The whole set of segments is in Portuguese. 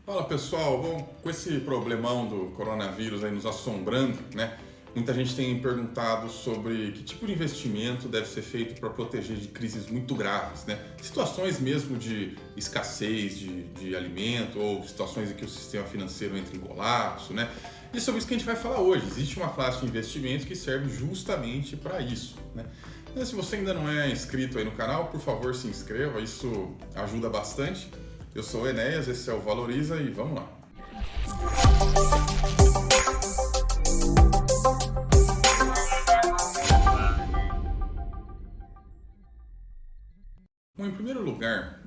Fala pessoal, bom, com esse problemão do coronavírus aí nos assombrando, né? Muita gente tem perguntado sobre que tipo de investimento deve ser feito para proteger de crises muito graves, né? Situações mesmo de escassez de alimento ou situações em que o sistema financeiro entra em colapso, né? E sobre isso que a gente vai falar hoje. Existe uma classe de investimentos que serve justamente para isso, né? Então, se você ainda não é inscrito aí no canal, por favor se inscreva, isso ajuda bastante. Eu sou o Enéas, esse é o Valoriza e vamos lá. Bom, em primeiro lugar,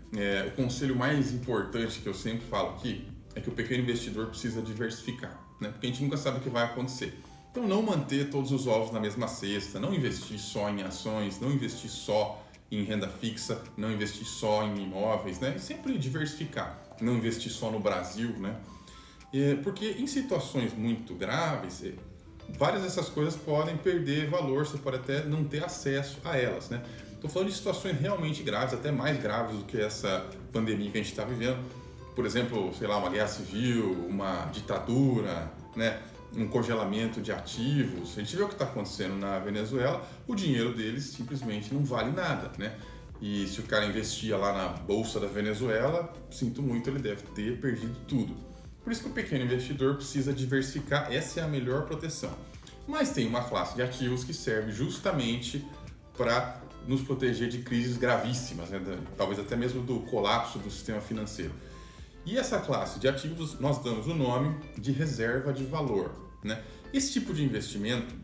o conselho mais importante que eu sempre falo aqui é que o pequeno investidor precisa diversificar, né? Porque a gente nunca sabe o que vai acontecer. Então, não manter todos os ovos na mesma cesta, não investir só em ações, não investir só em renda fixa, não investir só em imóveis, né? E sempre diversificar, não investir só no Brasil, né? Porque em situações muito graves, várias dessas coisas podem perder valor, você pode até não ter acesso a elas, né? Estou falando de situações realmente graves, até mais graves do que essa pandemia que a gente está vivendo. Por exemplo, sei lá, uma guerra civil, uma ditadura, né? Um congelamento de ativos. A gente vê o que está acontecendo na Venezuela, o dinheiro deles simplesmente não vale nada, né? E se o cara investia lá na bolsa da Venezuela, sinto muito, ele deve ter perdido tudo. Por isso que o pequeno investidor precisa diversificar, essa é a melhor proteção. Mas tem uma classe de ativos que serve justamente para nos proteger de crises gravíssimas, né? Talvez até mesmo do colapso do sistema financeiro. E essa classe de ativos nós damos o nome de reserva de valor, né? Esse tipo de investimento,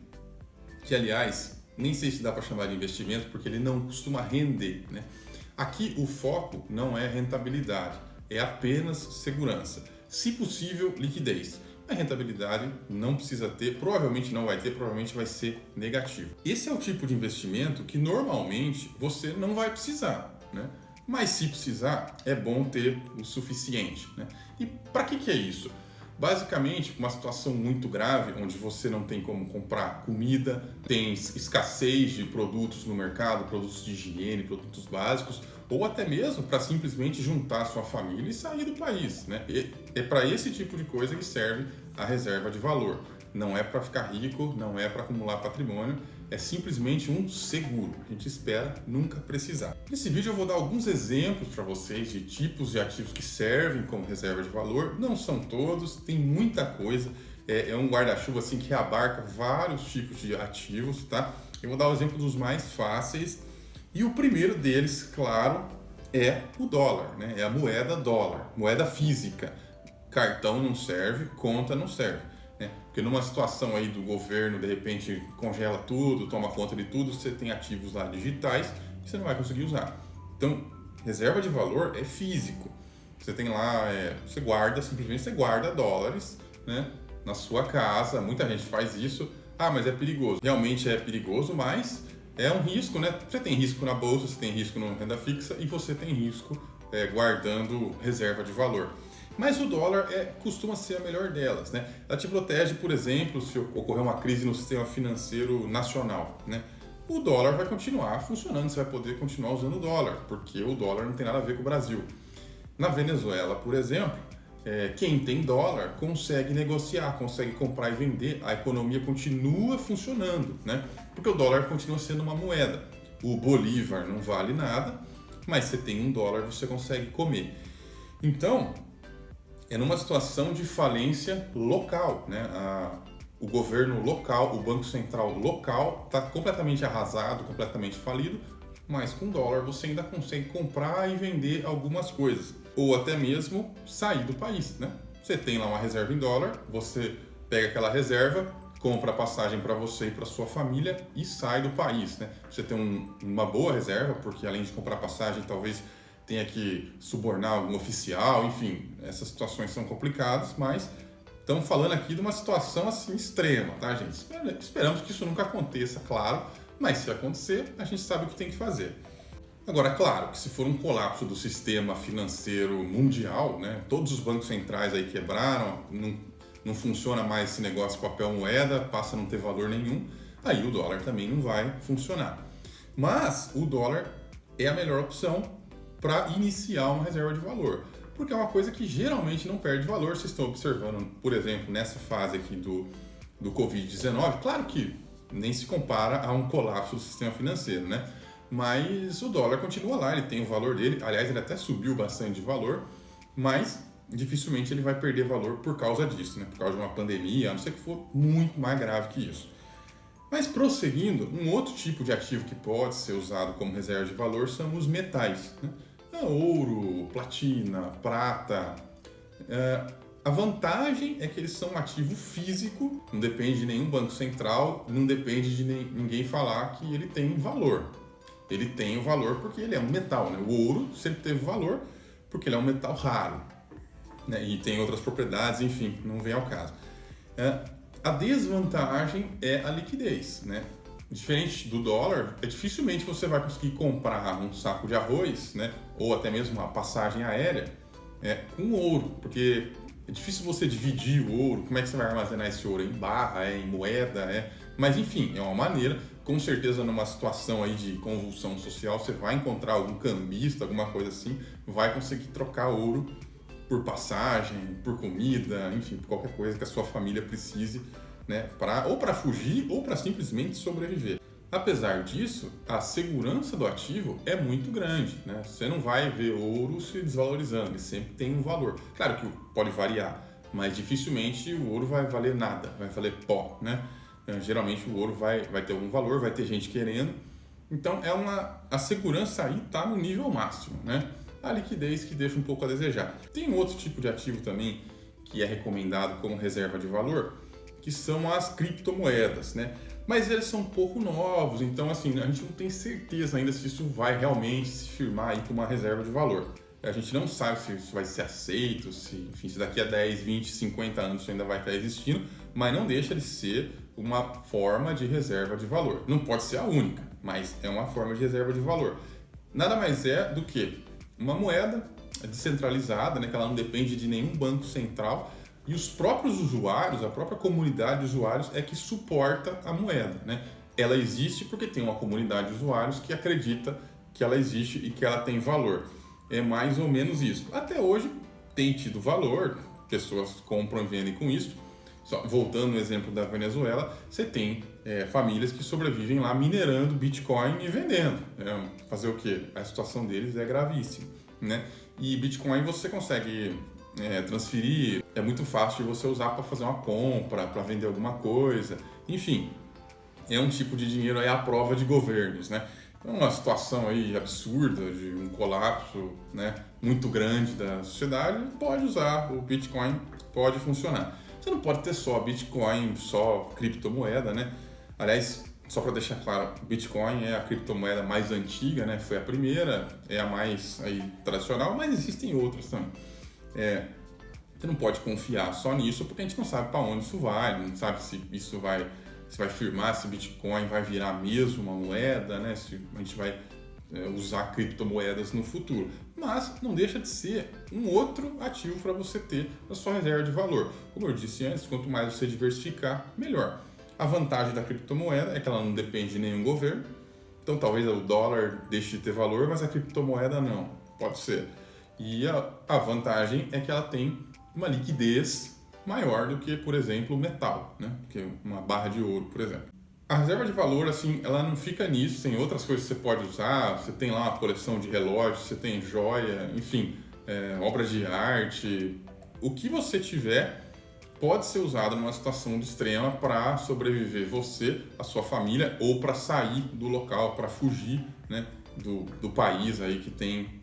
que aliás nem sei se dá para chamar de investimento porque ele não costuma render, né? Aqui o foco não é rentabilidade, é apenas segurança. Se possível, liquidez. A rentabilidade não precisa ter, provavelmente não vai ter, provavelmente vai ser negativo. Esse é o tipo de investimento que normalmente você não vai precisar, né? Mas se precisar, é bom ter o suficiente, né? E para que é isso? Basicamente, uma situação muito grave, onde você não tem como comprar comida, tem escassez de produtos no mercado, produtos de higiene, produtos básicos, ou até mesmo para simplesmente juntar sua família e sair do país, né? E é para esse tipo de coisa que serve a reserva de valor. Não é para ficar rico, não é para acumular patrimônio, é simplesmente um seguro. A gente espera nunca precisar. Nesse vídeo eu vou dar alguns exemplos para vocês de tipos de ativos que servem como reserva de valor. Não são todos, tem muita coisa. É um guarda-chuva assim que abarca vários tipos de ativos, tá? Eu vou dar o exemplo dos mais fáceis. E o primeiro deles, claro, é o dólar, né? É a moeda dólar, moeda física. Cartão não serve, conta não serve, né? Porque numa situação aí do governo, de repente congela tudo, toma conta de tudo, você tem ativos lá digitais que você não vai conseguir usar. Então, reserva de valor é físico. Você tem lá, você guarda, simplesmente você guarda dólares, né, na sua casa. Muita gente faz isso. Ah, mas é perigoso. Realmente é perigoso, mas é um risco, né? Você tem risco na bolsa, você tem risco na renda fixa e você tem risco guardando reserva de valor. Mas o dólar costuma ser a melhor delas, né? Ela te protege, por exemplo, se ocorrer uma crise no sistema financeiro nacional, né? O dólar vai continuar funcionando, você vai poder continuar usando o dólar, porque o dólar não tem nada a ver com o Brasil. Na Venezuela, por exemplo, quem tem dólar consegue negociar, consegue comprar e vender, a economia continua funcionando, né? Porque o dólar continua sendo uma moeda. O bolívar não vale nada, mas você tem um dólar, você consegue comer. Então, é numa situação de falência local, né? O governo local, o Banco Central local está completamente arrasado, completamente falido, mas com dólar você ainda consegue comprar e vender algumas coisas, ou até mesmo sair do país, né? Você tem lá uma reserva em dólar, você pega aquela reserva, compra passagem para você e para sua família e sai do país, né? Você tem uma boa reserva, porque além de comprar passagem, talvez tenha que subornar algum oficial, enfim, essas situações são complicadas, mas estamos falando aqui de uma situação assim extrema, tá, gente? Esperamos que isso nunca aconteça, claro, mas se acontecer, a gente sabe o que tem que fazer. Agora, claro que se for um colapso do sistema financeiro mundial, né, todos os bancos centrais aí quebraram, não funciona mais esse negócio de papel moeda, passa a não ter valor nenhum, aí o dólar também não vai funcionar. Mas o dólar é a melhor opção para iniciar uma reserva de valor. porque é uma coisa que geralmente não perde valor. Vocês estão observando, por exemplo, nessa fase aqui do Covid-19, claro que nem se compara a um colapso do sistema financeiro, né? Mas o dólar continua lá, ele tem o valor dele, aliás, ele até subiu bastante de valor, mas dificilmente ele vai perder valor por causa disso, né? Por causa de uma pandemia, a não ser que for muito mais grave que isso. Mas prosseguindo, um outro tipo de ativo que pode ser usado como reserva de valor são os metais, né? Ouro, platina, prata. A vantagem é que eles são um ativo físico, não depende de nenhum banco central, não depende de ninguém falar que ele tem valor. Ele tem o valor porque ele é um metal, né? O ouro sempre teve valor porque ele é um metal raro, né? E tem outras propriedades, enfim, não vem ao caso. A desvantagem é a liquidez, né? Diferente do dólar, dificilmente você vai conseguir comprar um saco de arroz, né? Ou até mesmo uma passagem aérea com ouro, porque é difícil você dividir o ouro. Como é que você vai armazenar esse ouro? Em barra, em moeda, Mas enfim, é uma maneira. Com certeza numa situação aí de convulsão social, você vai encontrar algum cambista, alguma coisa assim, vai conseguir trocar ouro por passagem, por comida, enfim, por qualquer coisa que a sua família precise, né, ou para fugir ou para simplesmente sobreviver. Apesar disso, a segurança do ativo é muito grande, né? Você não vai ver ouro se desvalorizando, ele sempre tem um valor. Claro que pode variar, mas dificilmente o ouro vai valer nada, vai valer pó, né? Geralmente o ouro vai ter algum valor, vai ter gente querendo. Então a segurança aí está no nível máximo, né? A liquidez que deixa um pouco a desejar. Tem outro tipo de ativo também que é recomendado como reserva de valor, que são as criptomoedas, né? Mas eles são um pouco novos, então assim, a gente não tem certeza ainda se isso vai realmente se firmar aí como uma reserva de valor. A gente não sabe se isso vai ser aceito, se daqui a 10, 20, 50 anos isso ainda vai estar existindo, mas não deixa de ser uma forma de reserva de valor. Não pode ser a única, mas é uma forma de reserva de valor. Nada mais é do que uma moeda descentralizada, né, que ela não depende de nenhum banco central, e os próprios usuários, a própria comunidade de usuários é que suporta a moeda, né? Ela existe porque tem uma comunidade de usuários que acredita que ela existe e que ela tem valor. É mais ou menos isso. Até hoje tem tido valor, pessoas compram e vendem com isso. Só, voltando no exemplo da Venezuela, você tem famílias que sobrevivem lá minerando Bitcoin e vendendo. Fazer o quê? A situação deles é gravíssima, né? E Bitcoin você consegue transferir, é muito fácil de você usar para fazer uma compra, para vender alguma coisa, enfim, é um tipo de dinheiro aí à prova de governos, né? Então, uma situação aí absurda de um colapso, né, muito grande da sociedade, pode usar o Bitcoin, pode funcionar. Você não pode ter só Bitcoin, só criptomoeda, né? Aliás, só para deixar claro, o Bitcoin é a criptomoeda mais antiga, né? Foi a primeira, é a mais aí, tradicional, mas existem outras também. Você não pode confiar só nisso, porque a gente não sabe para onde isso vai, não sabe se isso vai firmar, se Bitcoin vai virar mesmo uma moeda, né? Se a gente vai usar criptomoedas no futuro. Mas não deixa de ser um outro ativo para você ter na sua reserva de valor. Como eu disse antes, quanto mais você diversificar, melhor. A vantagem da criptomoeda é que ela não depende de nenhum governo. Então talvez o dólar deixe de ter valor, mas a criptomoeda não. Pode ser. E a vantagem é que ela tem uma liquidez maior do que, por exemplo, o metal, né? Que uma barra de ouro, por exemplo. A reserva de valor, assim, ela não fica nisso, tem outras coisas que você pode usar, você tem lá uma coleção de relógios, você tem joia, enfim, obras de arte. O que você tiver pode ser usado numa situação de extrema para sobreviver você, a sua família, ou para sair do local, para fugir, né, do país aí que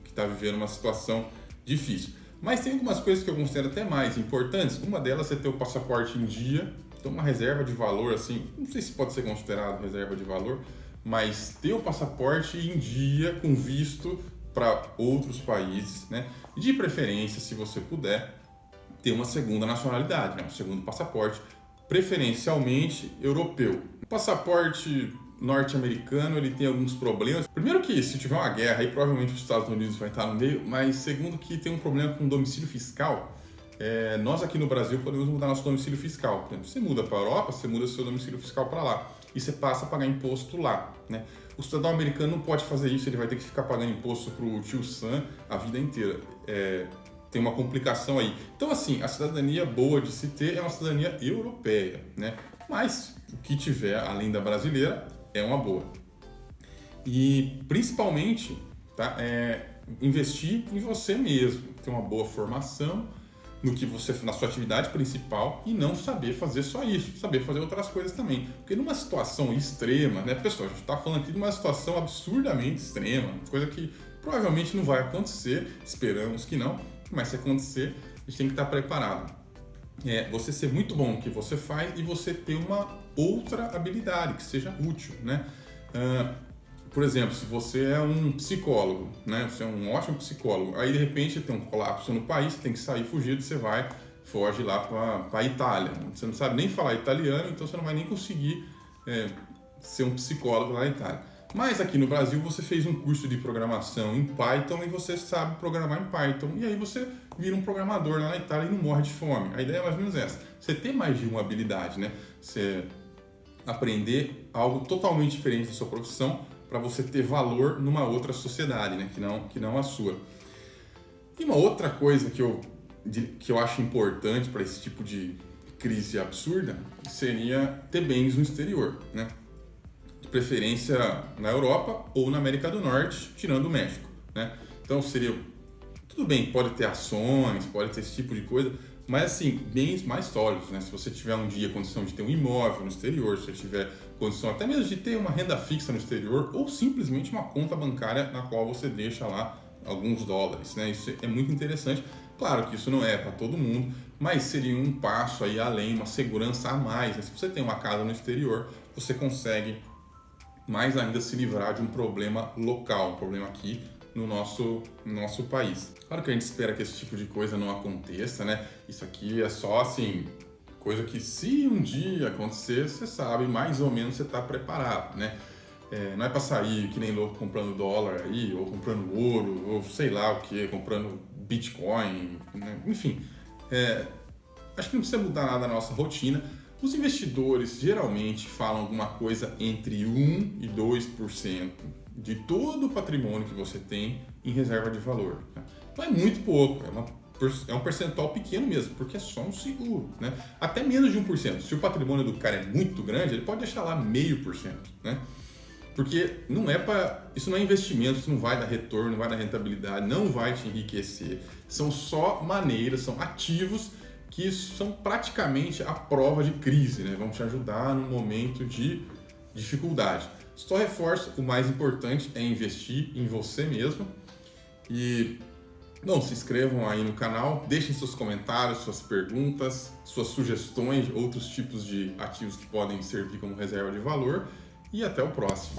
está vivendo uma situação difícil. Mas tem algumas coisas que eu considero até mais importantes. Uma delas é ter o passaporte em dia. Então, uma reserva de valor, assim, não sei se pode ser considerado reserva de valor, mas ter o passaporte em dia com visto para outros países, né? De preferência, se você puder, ter uma segunda nacionalidade, né? Um segundo passaporte, preferencialmente europeu. O passaporte norte-americano, ele tem alguns problemas. Primeiro que, se tiver uma guerra, aí provavelmente os Estados Unidos vai estar no meio, mas segundo que tem um problema com o domicílio fiscal. Nós aqui no Brasil podemos mudar nosso domicílio fiscal. Por exemplo, você muda para a Europa, você muda seu domicílio fiscal para lá e você passa a pagar imposto lá, né? O cidadão americano não pode fazer isso, ele vai ter que ficar pagando imposto para o tio Sam a vida inteira. tem uma complicação aí. Então, assim, a cidadania boa de se ter é uma cidadania europeia, né? Mas o que tiver além da brasileira é uma boa. E principalmente, tá? Investir em você mesmo, ter uma boa formação no que você, na sua atividade principal, e não saber fazer só isso, saber fazer outras coisas também. Porque numa situação extrema, né, pessoal, a gente está falando aqui de uma situação absurdamente extrema, coisa que provavelmente não vai acontecer, esperamos que não, mas se acontecer, a gente tem que estar preparado. Você ser muito bom no que você faz e você ter uma outra habilidade que seja útil, né? Por exemplo, se você é um psicólogo, né? Você é um ótimo psicólogo, aí de repente tem um colapso no país, você tem que sair fugido, você foge lá para a Itália. Você não sabe nem falar italiano, então você não vai nem conseguir ser um psicólogo lá na Itália. Mas aqui no Brasil você fez um curso de programação em Python e você sabe programar em Python, e aí você vira um programador lá na Itália e não morre de fome. A ideia é mais ou menos essa, você ter mais de uma habilidade, né? Você aprender algo totalmente diferente da sua profissão para você ter valor numa outra sociedade, né? que não a sua. E uma outra coisa que eu acho importante para esse tipo de crise absurda seria ter bens no exterior, né? De preferência na Europa ou na América do Norte, tirando o México, né? Então seria, tudo bem, pode ter ações, pode ter esse tipo de coisa, mas assim, bens mais sólidos, né? Se você tiver um dia condição de ter um imóvel no exterior, se você tiver condição até mesmo de ter uma renda fixa no exterior ou simplesmente uma conta bancária na qual você deixa lá alguns dólares, né? Isso é muito interessante. Claro que isso não é para todo mundo, mas seria um passo aí além, uma segurança a mais, né? Se você tem uma casa no exterior, você consegue mais ainda se livrar de um problema local, um problema aqui no nosso país. Claro que a gente espera que esse tipo de coisa não aconteça, né? Isso aqui é só assim, coisa que se um dia acontecer, você sabe, mais ou menos você está preparado, né? Não é para sair que nem louco comprando dólar aí, ou comprando ouro, ou sei lá o que, comprando Bitcoin, né? Enfim, acho que não precisa mudar nada na nossa rotina. Os investidores geralmente falam alguma coisa entre 1% e 2% de todo o patrimônio que você tem em reserva de valor. Né? Então é muito pouco, é um percentual pequeno mesmo, porque é só um seguro. Né? Até menos de 1%. Se o patrimônio do cara é muito grande, ele pode deixar lá 0,5%. Né? Porque isso não é investimento, isso não vai dar retorno, não vai dar rentabilidade, não vai te enriquecer. São só maneiras, são ativos que são praticamente a prova de crise, né? Vão te ajudar no momento de dificuldade. Só reforço, o mais importante é investir em você mesmo. E, bom, se inscrevam aí no canal, deixem seus comentários, suas perguntas, suas sugestões de outros tipos de ativos que podem servir como reserva de valor. E até o próximo.